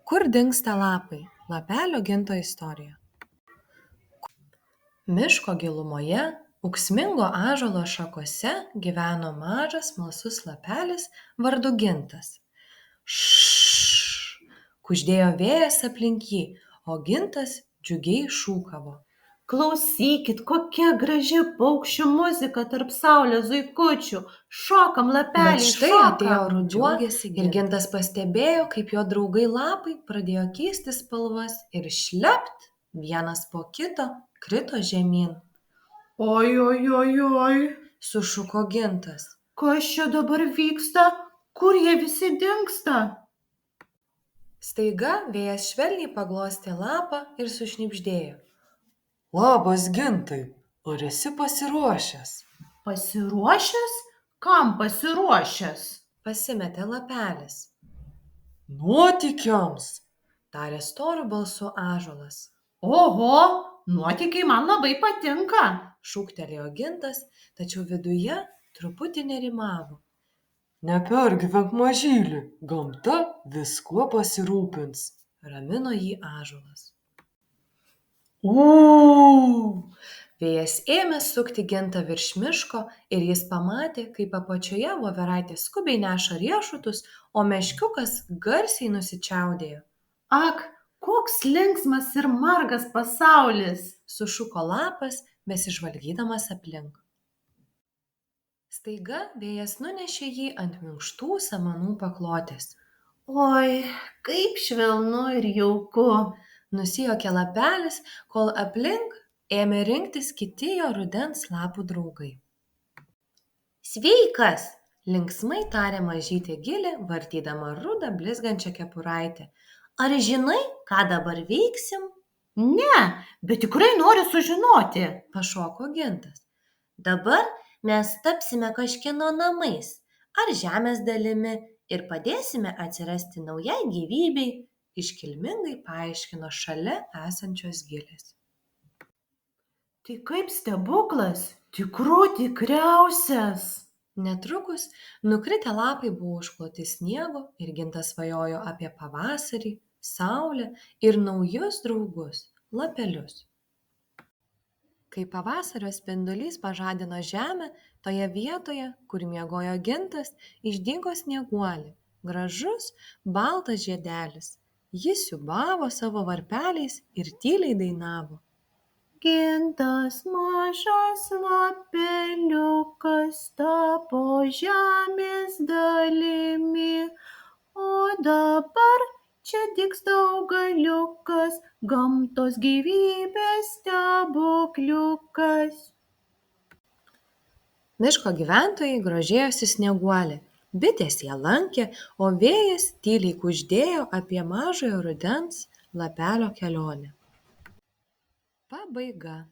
Kur dingsta lapai? Lapelio Ginto istorija. Miško gilumoje, ūksmingo ąžuolo šakose gyveno mažas smalsus lapelis vardu Gintas. Ššš, kuždėjo vėjas aplink jį, o Gintas džiugiai šūkavo. Klausykit, kokia graži paukščių muzika tarp saulės zuikučių. Šokam, lapeliai, Bet štai šokam. atėjo ruduo ir Gintas pastebėjo, kaip jo draugai lapai pradėjo keisti spalvas ir šlept vienas po kito krito žemyn. Oi, Sušuko Gintas. kas čia dabar vyksta? Kur jie visi dingsta? Staiga vėjas švelniai paglostė lapą ir sušnibždėjo. Labas, Gintai, ar esi pasiruošęs? Pasiruošęs? Kam pasiruošęs? Pasimetė lapelis. Nuotykiams, tarė storu balsu ąžuolas. Oho, nuotykiai man labai patinka. Šūktelėjo Gintas, tačiau viduje truputį nerimavo. Nepergyvenk, mažyli, gamta viskuo pasirūpins, ramino jį ąžuolas. Vėjas ėmė sukti Gintą virš miško ir jis pamatė, kaip apačioje voveraitė skubiai neša riešutus, o meškiukas garsiai nusičiaudėjo. Ak, koks linksmas ir margas pasaulis, Sušuko lapas, besižvalgydamas aplink. Staiga vėjas nunešė jį ant minkštų samanų paklotės. Oi, kaip švelnu ir jauku. Nusijuokė lapelis, kol aplink ėmė rinktis kiti jo rudens lapų draugai. Sveikas! Linksmai tarė mažytė Gilė, vartydama rudą blizgančią kepuraitę. Ar žinai, ką dabar veiksim? Ne, bet tikrai noriu sužinoti. Pašoko Gintas. Dabar mes tapsime kažkieno namais ar žemės dalimi ir padėsime atsirasti naujai gyvybei, iškilmingai paaiškino šalia esančios Gilės. Tai kaip stebuklas, tikriausias. Netrukus nukritę lapai buvo užkloti sniego ir Gintas svajojo apie pavasarį, saulę ir naujus draugus – lapelius. Kai pavasario spindulys pažadino žemę, toje vietoje, kur miegojo Gintas, išdygo snieguolė, gražus baltas žiedelis. Jis siūbavo savo varpeliais ir tyliai dainavo. Gintas mažas lapeliukas tapo žemės dalimi, o dabar čia dygsta augaliukas, gamtos gyvybės stebukliukas. Miško gyventojai grožėjosi snieguolė, bitės ją lankė, o vėjas tyliai kuždėjo apie mažojo rudens lapelio kelionę. Pabaiga.